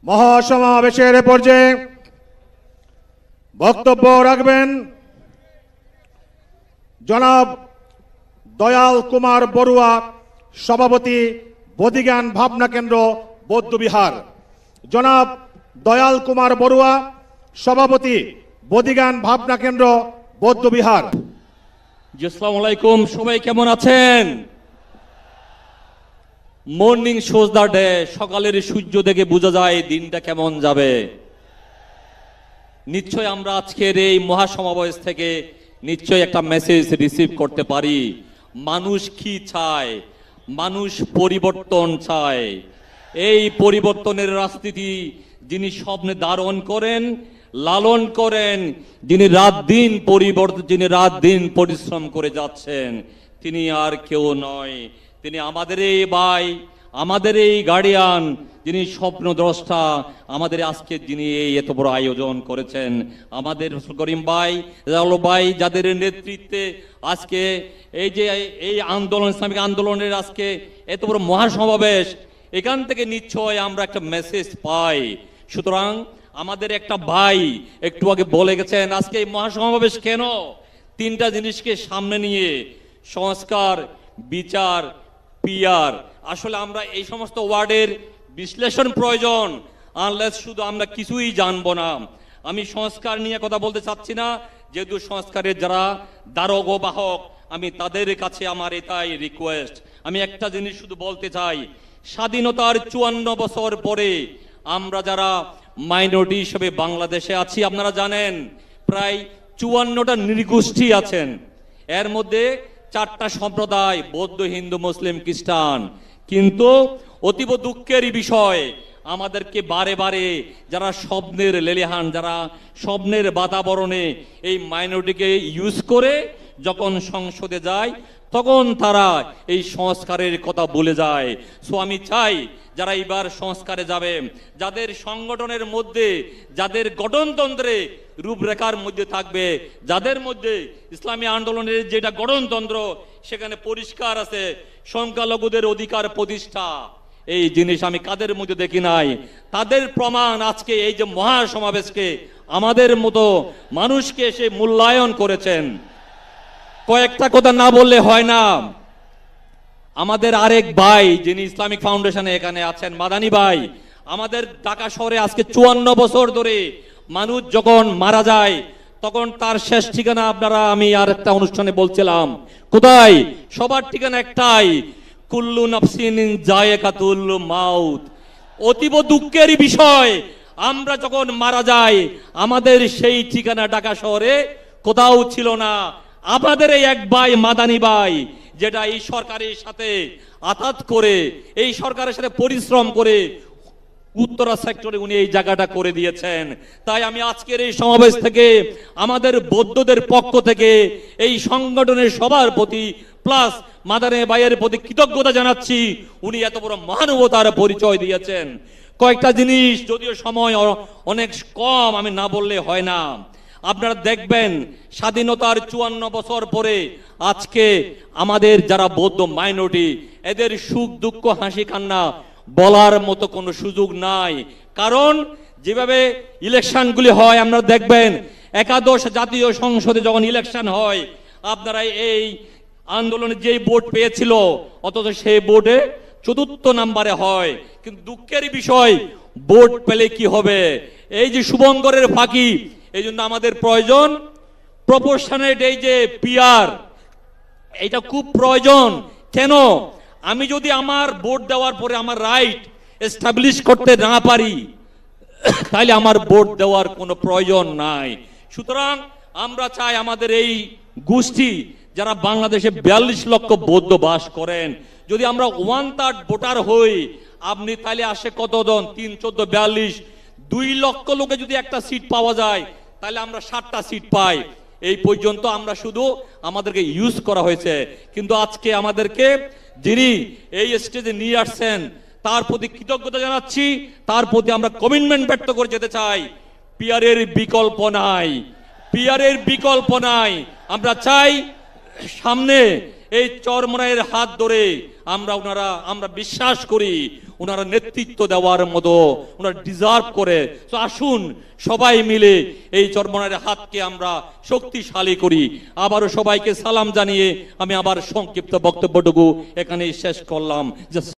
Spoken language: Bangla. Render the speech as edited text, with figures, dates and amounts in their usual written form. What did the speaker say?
মহাসমাবেশের পর্যায়ে বক্তব্য রাখবেন জনাব দয়াল কুমার বড়ুয়া, সভাপতি বোধিজ্ঞান ভাবনা কেন্দ্র বৌদ্ধবিহার। জনাব দয়াল কুমার বড়ুয়া, সভাপতি বোধিজ্ঞান ভাবনা কেন্দ্র বৌদ্ধবিহার। আসসালামু আলাইকুম, সবাই কেমন আছেন? মর্নিং শোজ দা ডে, সকালের সূর্য দেখে বোঝা যায় দিনটা কেমন যাবে। নিশ্চয় আমরা আজকের এই মহাসমাবেশ থেকে নিশ্চয় একটা মেসেজ রিসিভ করতে পারি। মানুষ কি চায়? মানুষ পরিবর্তন চায়। এই পরিবর্তনের রাজনীতি যিনি স্বপ্নে ধারণ করেন, লালন করেন, যিনি রাত দিন পরিশ্রম করে যাচ্ছেন, তিনি আর কেউ নয়, তিনি আমাদের এই ভাই, আমাদের এই গার্ডিয়ান, যিনি স্বপ্নদ্রষ্টা, আমাদের আজকে যিনি এই এত বড় আয়োজন করেছেন, আমাদের করিম ভাই, জালাল ভাই, যাদের নেতৃত্বে আজকে এই আন্দোলন, ইসলামিক আন্দোলনের আজকে এত বড় মহাসমাবেশ, এখান থেকে নিশ্চয় আমরা একটা মেসেজ পাই। সুতরাং আমাদের একটা ভাই একটু আগে বলে গেছেন আজকে এই মহাসমাবেশ কেন, তিনটা জিনিসকে সামনে নিয়ে, সংস্কার, বিচার, পিয়ার। আসলে আমরা এই সমস্ত ওয়ার্ডের বিশ্লেষণ প্রয়োজন, আনলেস শুধু আমরা কিছুই জানবো না। আমি সংস্কার নিয়ে কথা বলতে চাচ্ছি না, যেহেতু সংস্কারের যারা দ্বারক ও বাহক, আমি তাদের কাছে আমার এটাই রিকোয়েস্ট। আমি একটা জিনিস শুধু বলতে চাই, স্বাধীনতার 54 বছর পরে আমরা যারা মাইনরিটি হিসেবে বাংলাদেশে আছি, আপনারা জানেন প্রায় 54টা নৃগোষ্ঠী আছেন। এর মধ্যে 4টা সম্প্রদায়, বৌদ্ধ, হিন্দু, মুসলিম, খ্রিস্টান। কিন্তু অতীব দুঃখের বিষয়, আমাদেরকে বারে বারে যারা স্বপ্নের লেলিহান, যারা স্বপ্নের বাতাবরণে এই মাইনরিটিকে ইউজ করে যখন সংসদে যায়, তখন তারা এই সংস্কারের কথা ভুলে যায়। সো আমি চাই যারা এবার সংস্কারে যাবে, যাদের সংগঠনের মধ্যে, যাদের গঠনতন্ত্রে রূপরেখার মধ্যে থাকবে, যাদের মধ্যে ইসলামী আন্দোলনের যেটা গঠনতন্ত্র সেখানে পরিষ্কার আছে সংখ্যালঘুদের অধিকার প্রতিষ্ঠা, এই জিনিস আমি কাদের মধ্যে দেখি নাই। তাদের প্রমাণ আজকে এই যে মহাসমাবেশকে আমাদের মতো মানুষকে সে মূল্যায়ন করেছেন। কয়েকটা কথা না বললে হয় না। আমাদের আরেক ভাই যিনি ইসলামিক ফাউন্ডেশনে এখানে আছেন, মাদানী ভাই, আমাদের ঢাকা শহরে আজকে 54 বছর ধরে মানুষ যখন মারা যায় তখন তার শেষ ঠিকানা, আপনারা আমি আর একটা অনুষ্ঠানে বলছিলাম, কোথায়? সবার ঠিকানা একটাই, কুল্লু নাফসিন যায়েকাতুল মাউত। অতীব দুঃখের বিষয়, আমরা যখন মারা যাই আমাদের সেই ঠিকানা ঢাকা শহরে কোথাও ছিল না। আমাদের এই এক ভাই মাদানী ভাই, যেটা এই সরকারের সাথে আঘাত করে, এই সরকারের সাথে পরিশ্রম করে উত্তরা সেক্টরে উনি এই জায়গাটা করে দিয়েছেন। তাই আমি আজকের এই সমাবেশ থেকে আমাদের বৌদ্ধদের পক্ষ থেকে এই সংগঠনের সবার প্রতি প্লাস মাদানী ভাইয়ের প্রতি কৃতজ্ঞতা জানাচ্ছি। উনি এত বড় মহানুভবতার পরিচয় দিয়েছেন। কয়েকটা জিনিস, যদিও সময় অনেক কম, আমি না বললে হয় না। আপনারা দেখবেন স্বাধীনতার 54 বছর পরে আজকে আমাদের যারা বৌদ্ধ মাইনরিটি, এদের সুখ দুঃখ হাসি কান্না বলার মতো কোনো সুযোগ নাই। কারণ যেভাবে ইলেকশনগুলি হয়, আপনারা দেখবেন একাদশ জাতীয় সংসদে যখন ইলেকশন হয়, আপনারা এই আন্দোলনে যেই ভোট পেয়েছিল অথচ সেই ভোটে 4র্থ নাম্বারে হয়। কিন্তু দুঃখের বিষয়, ভোট পেলে কি হবে? এই যে শুভঙ্করের ফাঁকি, এই জন্য আমাদের প্রয়োজন প্রপোর্শনেট, এই যে পিআর, এটা খুব প্রয়োজন। কেন? আমি যদি আমার ভোট দেওয়ার পরে আমার রাইট এস্টাবলিশ করতে না পারি, তাহলে আমার ভোট দেওয়ার কোনো প্রয়োজন নাই। সুতরাং আমরা চাই আমাদের এই গোষ্ঠী যারা বাংলাদেশে 42 লক্ষ বৌদ্ধ বাস করেন, যদি আমরা 1/3 ভোটার হই, আপনি তাহলে আসে কতজন? 3, 14, 42, 2 লক্ষ লোকে যদি একটা সিট পাওয়া যায়, তাহলে আমরা 7টা সিট পাই। এই পর্যন্ত আমরা শুধু আমাদেরকে ইউজ করা হয়েছে। কিন্তু আজকে আমাদেরকে যিনি এই স্টেজে নিয়ে আসছেন তার প্রতি কৃতজ্ঞতা জানাচ্ছি, তার প্রতি আমরা কমিটমেন্ট ব্যক্ত করে যেতে চাই। পিয়ারের বিকল্প নাই, পিয়ারের বিকল্প নাই। আমরা চাই সামনে এই চরমনাইয়ের হাত ধরে আমরা বিশ্বাস করি ওনারা নেতৃত্ব দেওয়ার মতো ওনারা ডিজার্ভ করে। তো আসুন সবাই মিলে এই চরমনাইয়ের হাতকে আমরা শক্তিশালী করি। আবারও সবাইকে সালাম জানিয়ে আমি আবার সংক্ষিপ্ত বক্তব্যটুকু এখানেই শেষ করলাম।